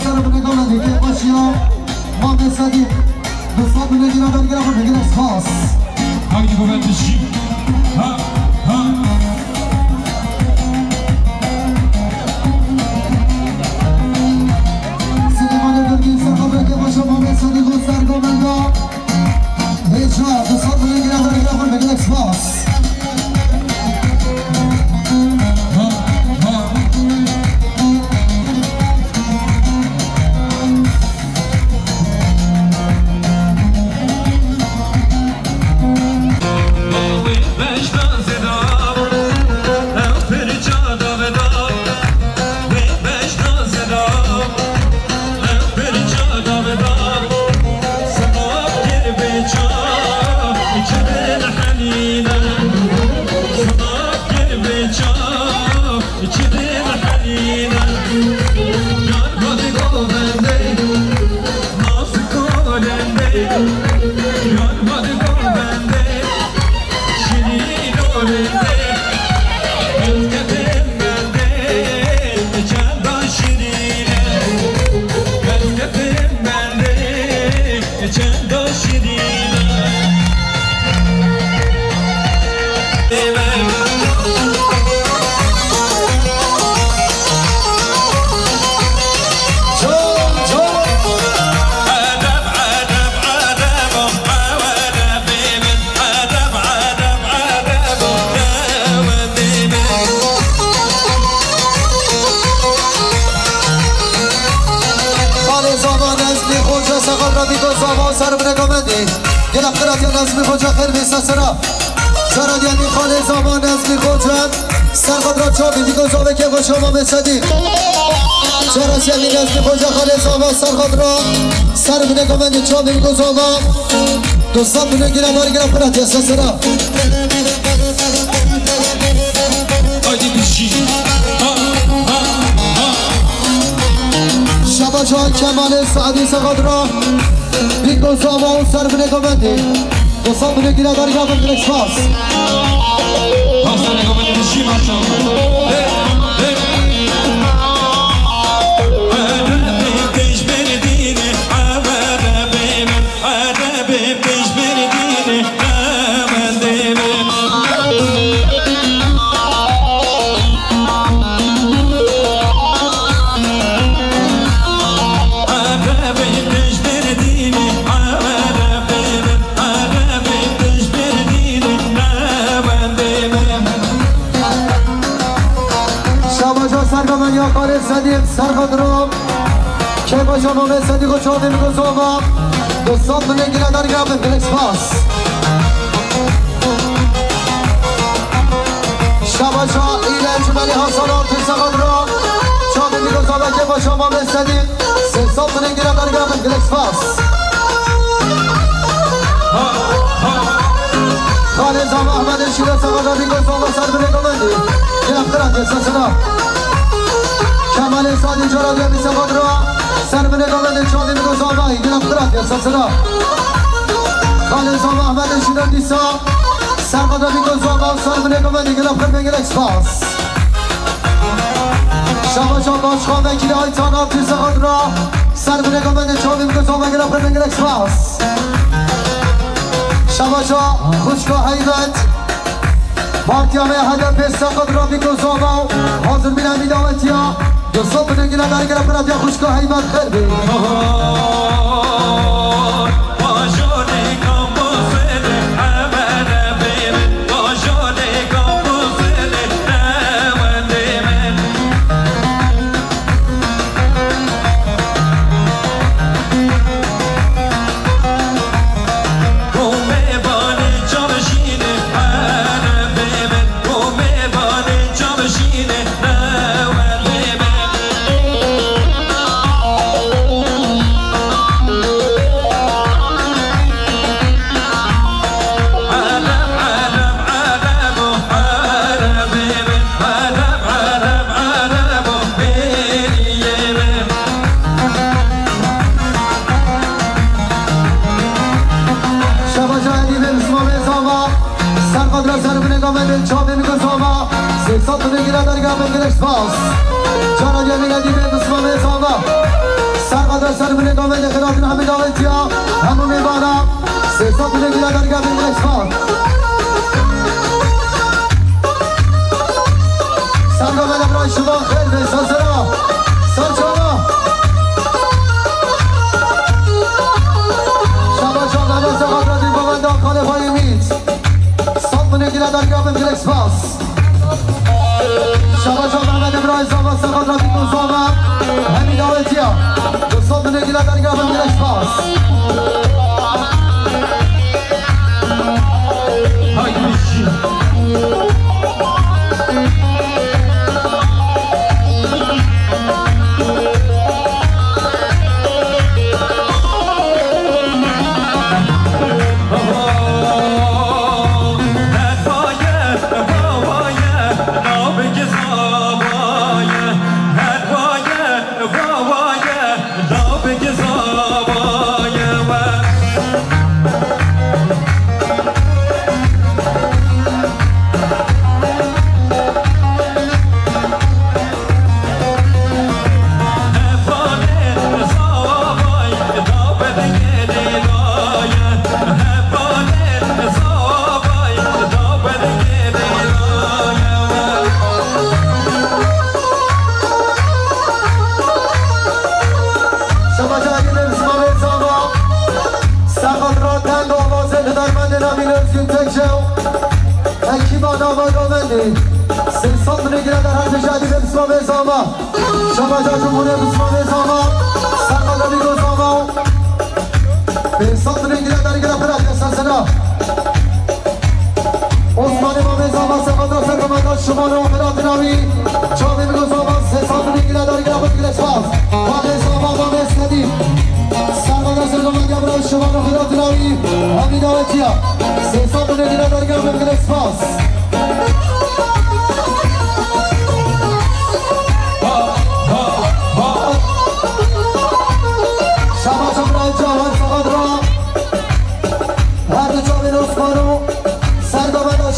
سر بنگاه دیگه باشیا ما بسدیم دوستان بنگیرم برگرم بگیرم خاص هاگی گوبت بشی ها ها سلیمان برگیر سرخواه بگه باشا ما بسدیم و سرگاه بنگاه هجا دوستان بنگیرم برگرم بگیرم خاص نظمی خوجا خیر بیسا سرا سرا دیانی خاله زمان نظمی خوجا سرخد را چابی دیگو زاوه که با شما بسدی چرا سیمی نظمی خوجا خاله زمان سرخد را سر بینه گمندی چابی دیگو زاوه دوستان بینه گیره باری گیره پرد یسا سرا شبا جان کمال سعدی سرخد را دیگو زاوه و سر بینه گمندی دوستان بینه گیره داری گفتم گلکس پاس دوستان نگاه بینه بشی ماشاءالله سرخد رو که با شما بسدی و چاوی میگذارم دوستان بنگیره در گرم گلکس پاس شبا شا ایره جمعی حسانات سرخد رو چاوی میگذارم که با شما بسدی دوستان بنگیره در گرم گلکس پاس خالد زم احمد شیره سرخد رو میگذارم سر بنگامندی گرفترد یساسنا کمال سادی جرا بیا بیسه خود را سر به نگامد چاوی میگو زامایی گرم خرد یا سلسلا خالد زام احمد شیران دیسا سر خود را میگو زاما سر به نگامد گرم خرد بگیر اکسپاس شما جان باش خواه وکیل های تانات دیسه خود را سر به نگامد چاوی میگو زاما گرم خرد بگیر اکسپاس شما جان خوشگاه حیبت پارتی همه هدف پسته خود را میگو زاما حاضر بینم میدامتی ها دوستان بنگیرم در گرم برد یا خوشگاه حیبت خیر بی سات بگیره در گام گلکس پاس جانا جا میگه دیگه بسمامه ساما سرقدر سر بینه گامنده خداتون همین داویتی ها همون میبانا سیسا بینه گیلا در گامن اکسپان سرگامنده برای شما خیل به سرسرا سرچانا شما شما نماز قدرتی گامنده خاله پای میز سال بینه گیلا در گامن اکسپاس شما شما محمد ابراهیم زاما سقاط رفیق زاما همین داویتی ها دوستان بینه گیلا در گامن اکسپاس های میشی سیستان بنگیره در هر جدی به بسم الله زاما شما جا جمهوری بسم الله زاما سرقدر بیگو زاما سیستان بنگیره در گره پرد سلسله عثمان امام زاما سرقدر سرقمندان شما رو احمدات نامی چاوی بیگو زاما سیستان بنگیره در گره پرد گلسواز واقع زاما واقع اسندی سرقدر سرقمندان برای شما رو احمدات نامی همین داویتی ها سیستان بنگیره در گره پرد گلسواز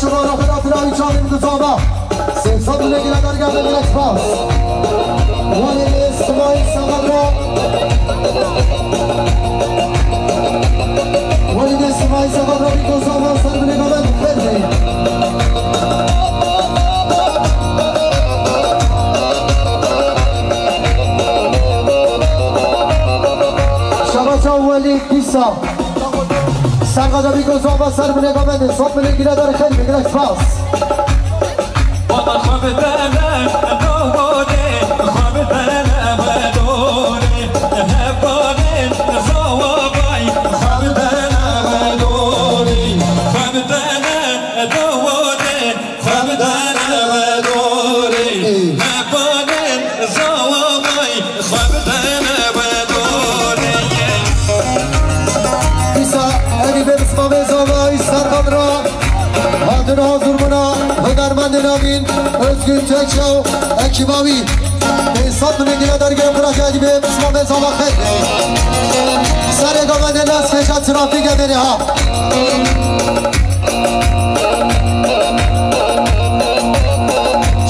شما رو خدا تراوی چاوی میگذابا سیسا بونه گیره در گرده میلکس باس ولی اسمای سمد رو ولی اسمای سمد رو میگذابا سر بونه گامن خیلی شما چا ولی دیسا سرقدر بیگذابا سر بونه گامن صبح بونه گیره در خیلی میلکس باس بابا خواب دلم دوباره خواب دلم دوره هباره زوابای خواب دلم دوره خواب دلم دوره خواب دلم دوره هباره زوابای خواب دلم دوره ایسا اری به بسم الله زوابای سرقدر را حاضر حاضر بنا هنرمند نامین özgür Tekşav Ekibavi حساب بنگیره در گرم برای جدی به بسم الله زاما خیلی سر گامنده نست کشت ترافیک بینی ها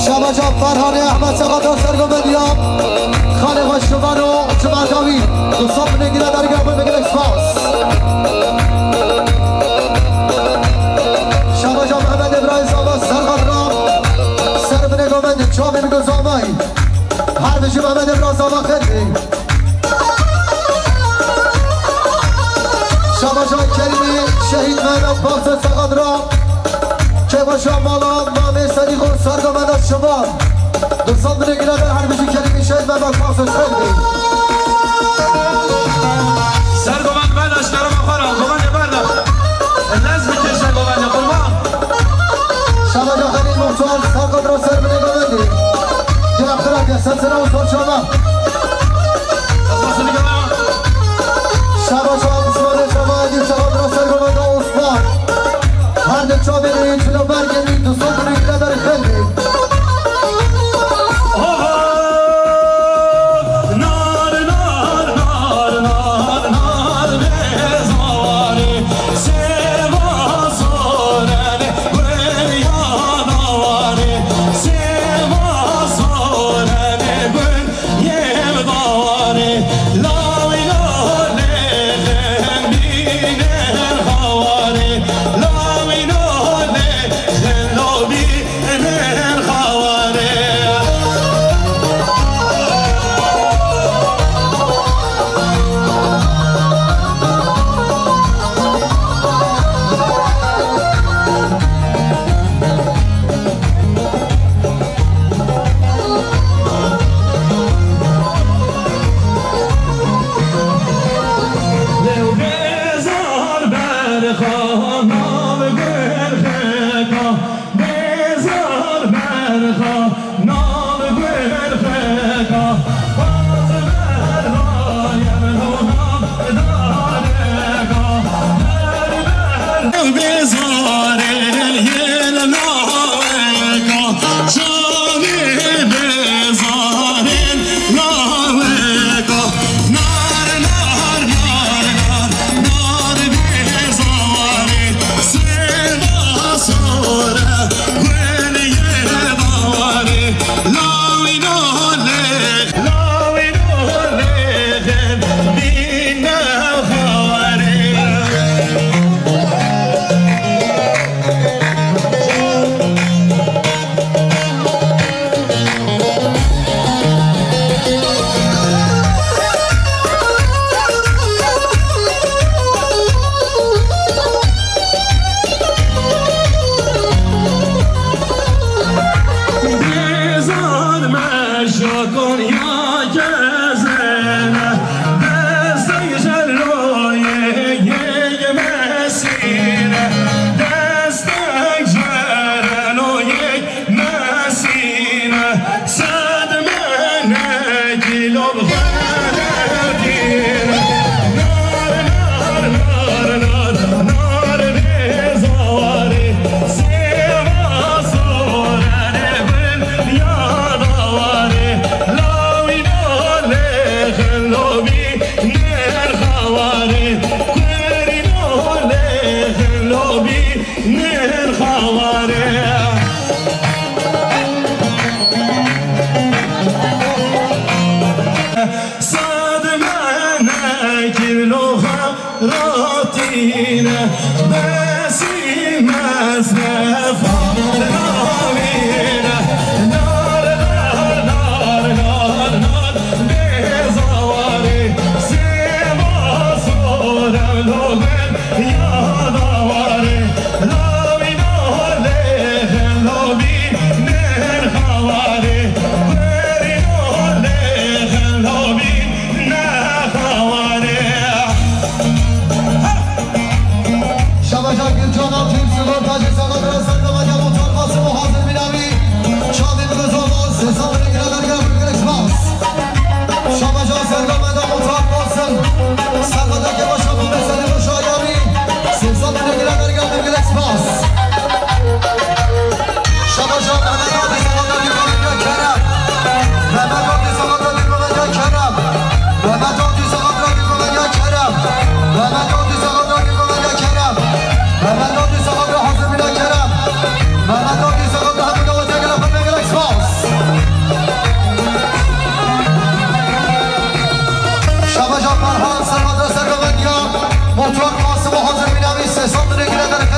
شما جان فرحانه احمد سقاط سر گامندی ها خالق و شبان و جمعتاوی حساب بنگیره در گرم بگیر اکسپاس شما جان محمد ابراهیم زاما سرقدر را سر بنه گامنده چاوی میگو زامایی هر بشی محمد ابراهیم زاما خیلی شما جان کریمی شهید محمد پاس سقاط را که با شمالا مامه صدیق و سرگامند از شما دوستان بنگیره در هر بشی کریمی شهید محمد پاس خیلی سرگامند برداشت درم آخرم گامند برداشت لازم کشه گامند قربان شما جان خیلی مختار سرقدر را سر بنه گامندی گرم خرد سلسله و سال شما شما شما بسمان شما اگه سقاط را سر گامنده عثمان هر دچا بینید چلو برگردید دوستان بنگیره در خیلی La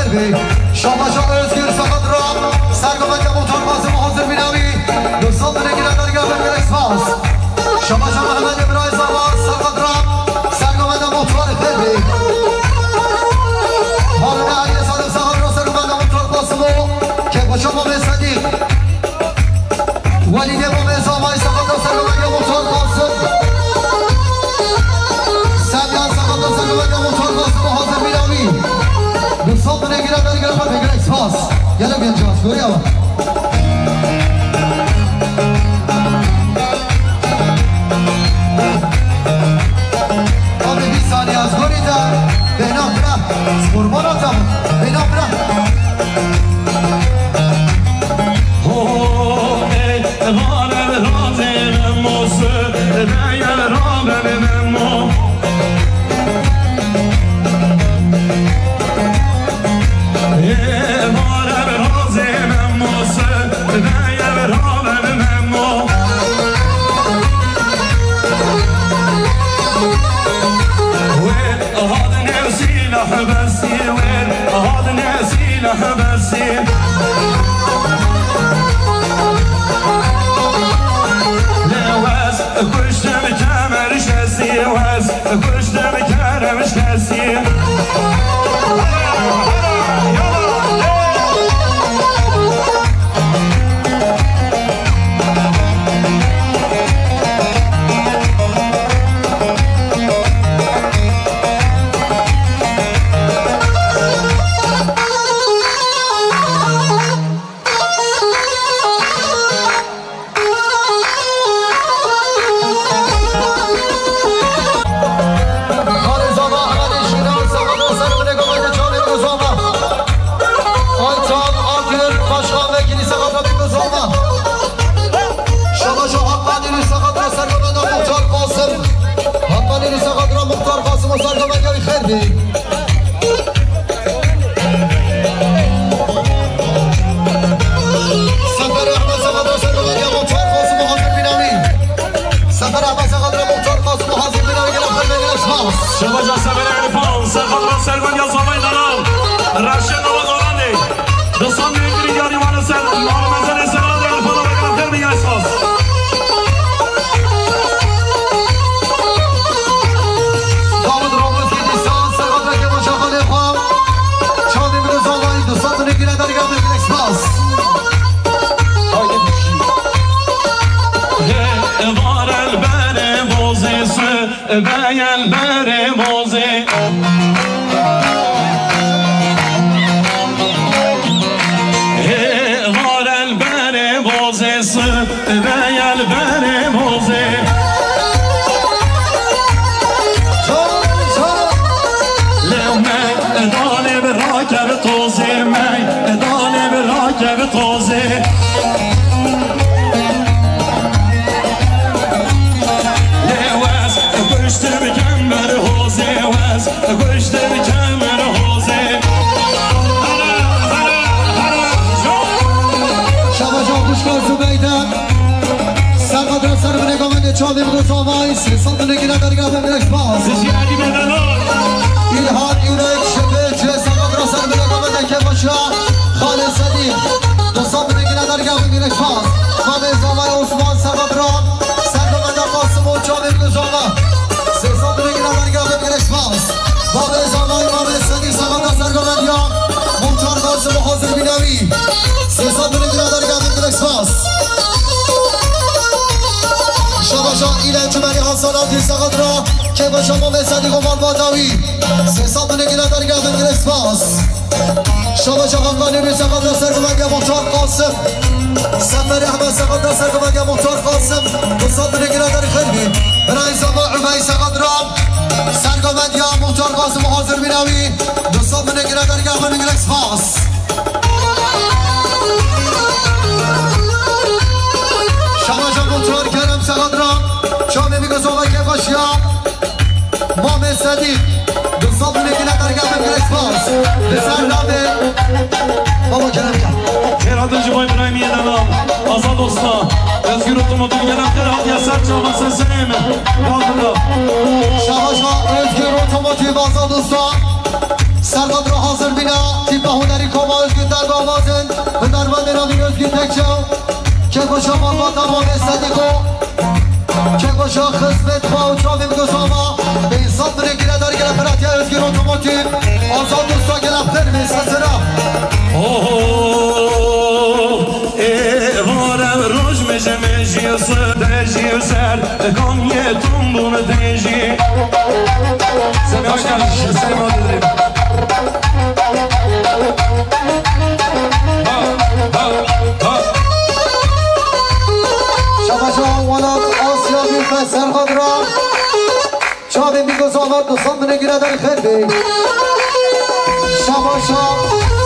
خیر بی شما جا özgür فقط را سرگمند موتور قاسم حاضر بیناوی دوستان بنگیرن درگاه بگیر اکسپاس شما جا محمد ابراهیم زاواز فقط را سرگمند موتور خیر بی حالون علی صادق سقط را سرگمند موتور قاسم که با شما به صدیق ولید امام زاوای سقط را سرگمند موتور قاسم سمیان سقط را سرگمند موتور قاسم حاضر بیناوی دوستان بنگیرن درگاه بگیر اکسپاس یالا بیان جواز گوری آوا آبی 20 ثانیه از گوری در بینا برا قربان آتم بینا برا özgür otomobil gelen taraf yasak çalmasın senemi. Kaldırdı. Şavaşa özgür otomotiv azal usta. سرقاد را حاضر بینا تیپه هنری کما özgün در آوازن هنرمند نامین özgün تکشو که گوشا ما تمام استدیکو که گوشا خدمت خواه و چاویم گزاما به انسان بنگیره در گله پراتیا özgün اوتوماتیو آزاد دوستا گله خرمی سسرا وارم روش میشه میشی و سردشی و سر کامیتون بونه دیشی سمی hoş geldin سلام ederim شباشا ولاد آسیا بیفه سرخاد را چاوی میگوز آمد دوستان بنگیره در خیر بی شباشا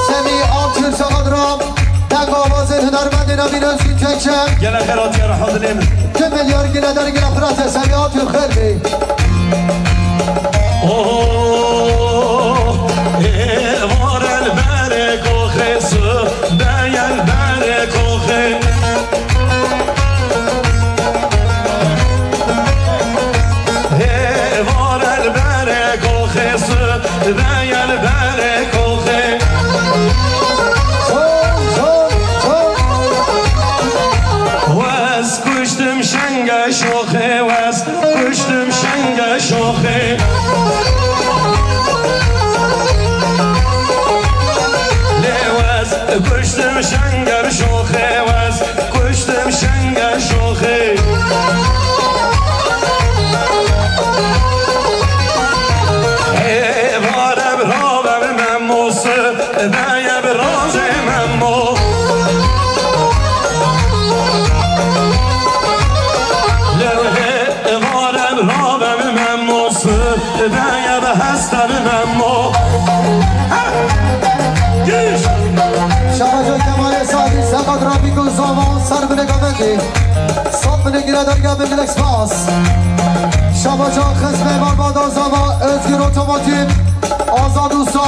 سمی آمچور سرخاد را دنگ آواز هنرمند نامین özgün تکشم gel خیرات یا راحت دلیم که میلیار گیره در گیره فرات سمی آمچور خیر بی وار البرک و خسو دی البرک و خسو وار البرک و خسو دی البرک و خسو وز کشتم شنگ شوخه وز کشتم شنگ شوخه کشتم شنگر شوخه وز کشتم شنگر شوخه وارم رابم من موسه دیم راز من مو وارم رابم من موسه دیم هستم من مو شباشا کمال سادی سقاد را بیگو زامان سر بنگا بندی صد بنگیره در گه بگل اکسپاس شباشا خسمه مرباد آزاما özgün اوتوماتیو آزاد دوستا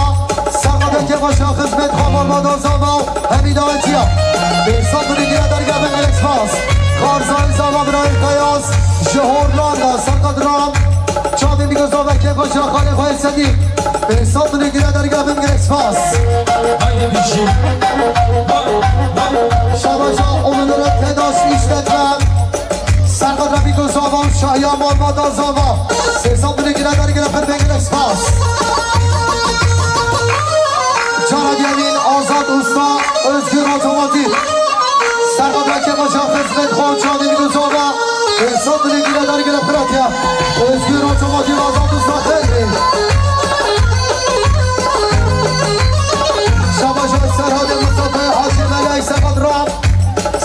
سقاده که باشا خسمت خواه مرباد آزاما حمید آتیا به صد بنگیره در گه بگل اکسپاس کارزای زاما برای قیاس جهورلاندا سقاد رام چاوی میگو زاما که باشا خالی خواهی صدیق به صد بنگیره در گه بگل اکسپاس شباشا امیدوارم تداش ایشتتم سرقاد را بیگو زاوان شاهیان مرماد آزاوا سیزان بنگیره در گره پر بگیر اکسپاس جاند یمین آزاد اوستا özgün اوتوماتیو سرقاد را که باشا خدمت خواه چاندی بیگو زاوا سیزان بنگیره در گره پراتیا özgün اوتوماتیو آزاد اوستا خیلی شباشا سرحاد مصطفی حاشم علی سقاد رام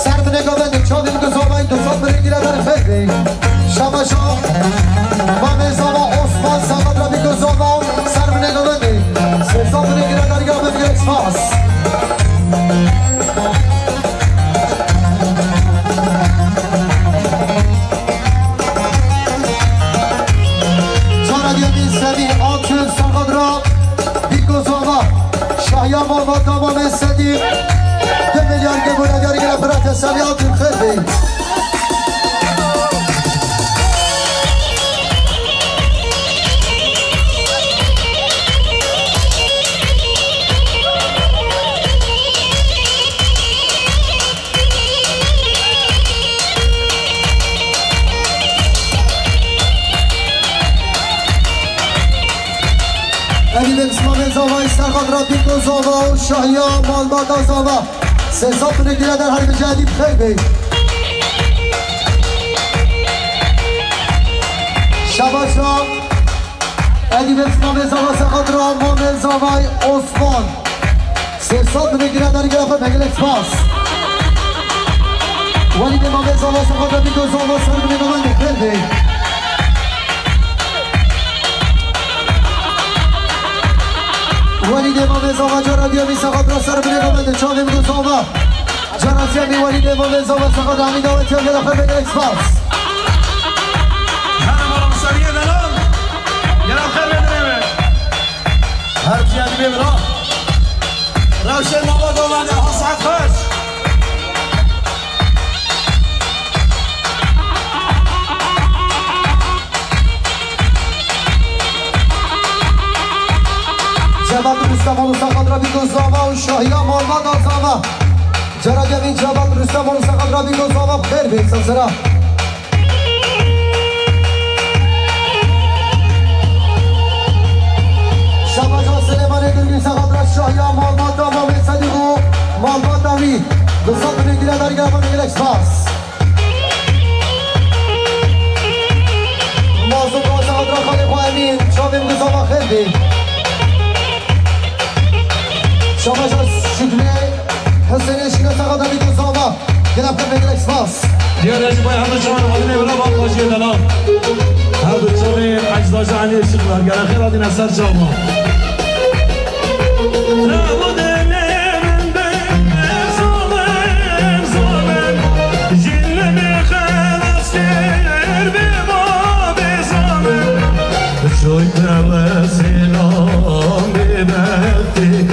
سر بنگاه بندیم چاندیم گذارمایی دوستان بنگیره در خیلی شباشا و نظاما عثمان سقاد را بگذارم سر بنگاه بندیم سیزان بنگیره در گاه بنگیر اکسپاس جاند یمین سمی آنچون سقاد را بگذارم شاهیان مرماد تمام صدیق 2 میلیار که بوده دیاری گره برات سمیاتون خیلی اسمان زاوای سرخاد را بیگو زاوا و شاهیان مالباد آزاوا سزا بنگیره در حرب جدید خیلی شباشا ادیب اسمان زاوا سرخاد را مامن زاوای عثمان سزا بنگیره در گرفت بگل اکسپاس ولی به مامن زاوا سرخاد را بیگو زاوا سر بنگیره خیلی ولید امام زاما جرادی امی سقاد را سر بنگاه بنده چاوی میگو زاما جراسی امی ولید امام زاما سقاد همین داوتی هم گرفت بگه اکسپاس هر مارم سریع دلال گرم خیلی بدنیمه هر چی بیم را روشن ماباد آمده حسد خوش جواب رستم سقط را بیگزاما و شاهیا محمد آزاما جناب این جواب رستم سقط را بیگزاما خیر بید سلسله شباجا سلیمان درگی سقط را شاهیا محمد داما و صدیقو محمد دامی دوستان بنگیره در گرمان میگل اکسپاس موضوع با سقط را خالی خواهمین شاویم گزاما خیر بید شباجا شکریه حسینی شینا سقط را بیگزاما گرفت میگل اکسپاس دیگر از پای همه شما نمادین ایولا با خواهشی دلان هر دو چوی اجزاج عنی شکلار گر خیر آدین از سر شما شوی توسلام ببختی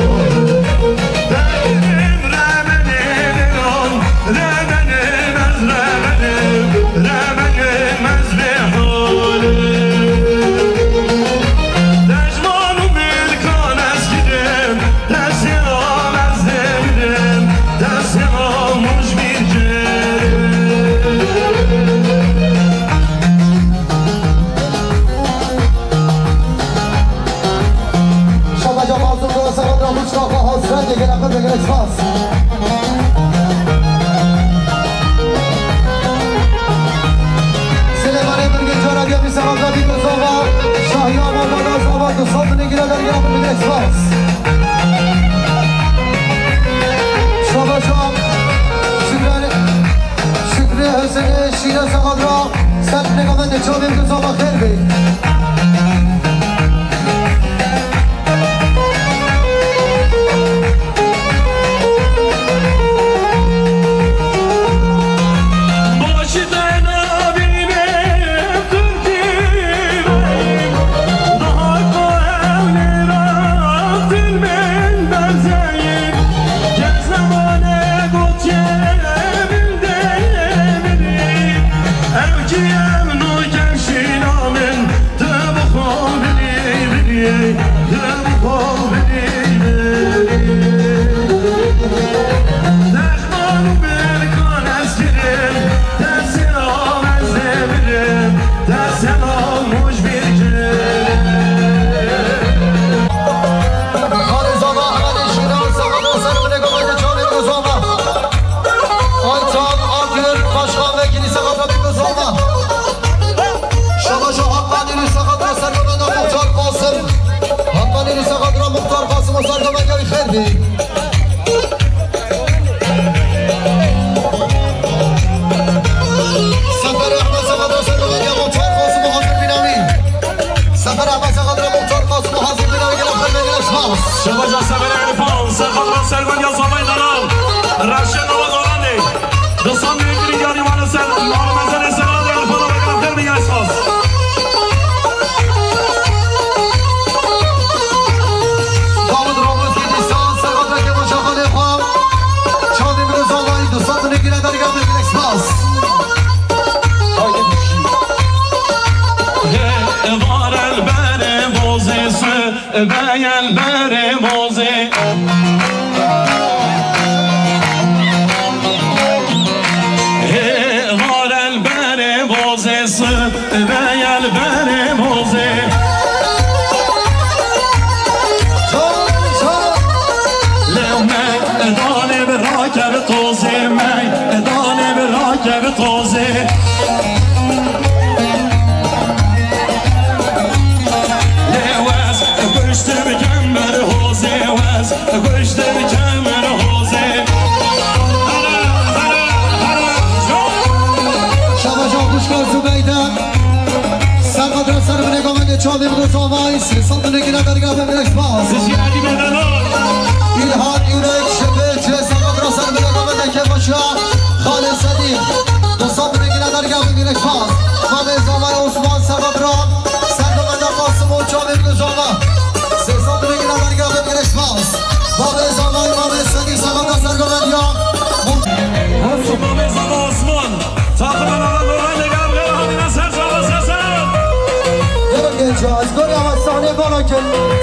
از گل آمد صحنه بالا که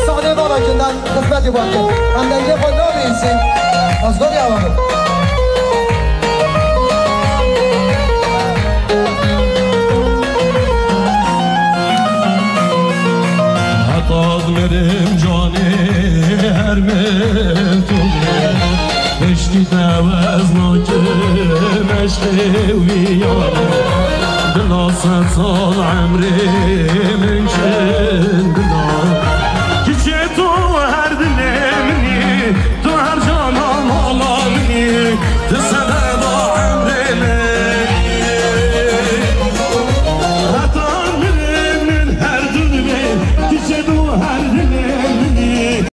صحنه بالا بالا کندن خدمتی باید هم دنگه خود نامیسیم از گل یوامه حتاد مرم جانه هر متونه اشتی توز ناکه مشقوی یاره بلا 100 سال عمری من چه